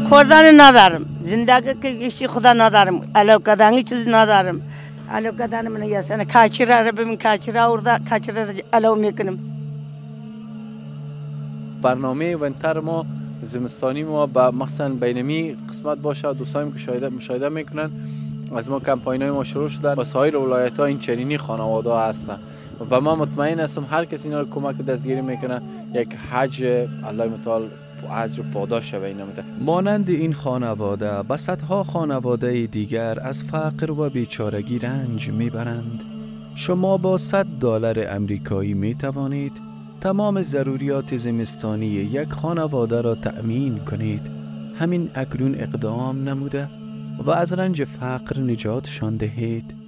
خوردن ندارم، زندگی که ایشی خدا ندارم، علاقه کردن چیز ندارم. علاقه کردن من یاسن کاچیرا رو ببین، کاچیرا آورده، کاچیرا رو علاقه میکنم. برنامه ونتر ما زمستانی ما با مثلا بینمی قسمت باشه. دوستانم که مشاهده میکنن از ما کمپاینای ما شروع شده و سایر ولایت ها این چنینی خانواده ها هستن و ما مطمئن هستم هر کسی اینا رو کمک دستگیری میکنه یک حج الله متعال حج پاداش به اینا میده. مانند این خانواده به صدها خانواده دیگر از فقر و بیچارگی رنج میبرند. شما با $100 امریکایی می توانید تمام ضروریات زمستانی یک خانواده را تأمین کنید. همین اکنون اقدام نموده و از رنج فقر نجاتشان دهید.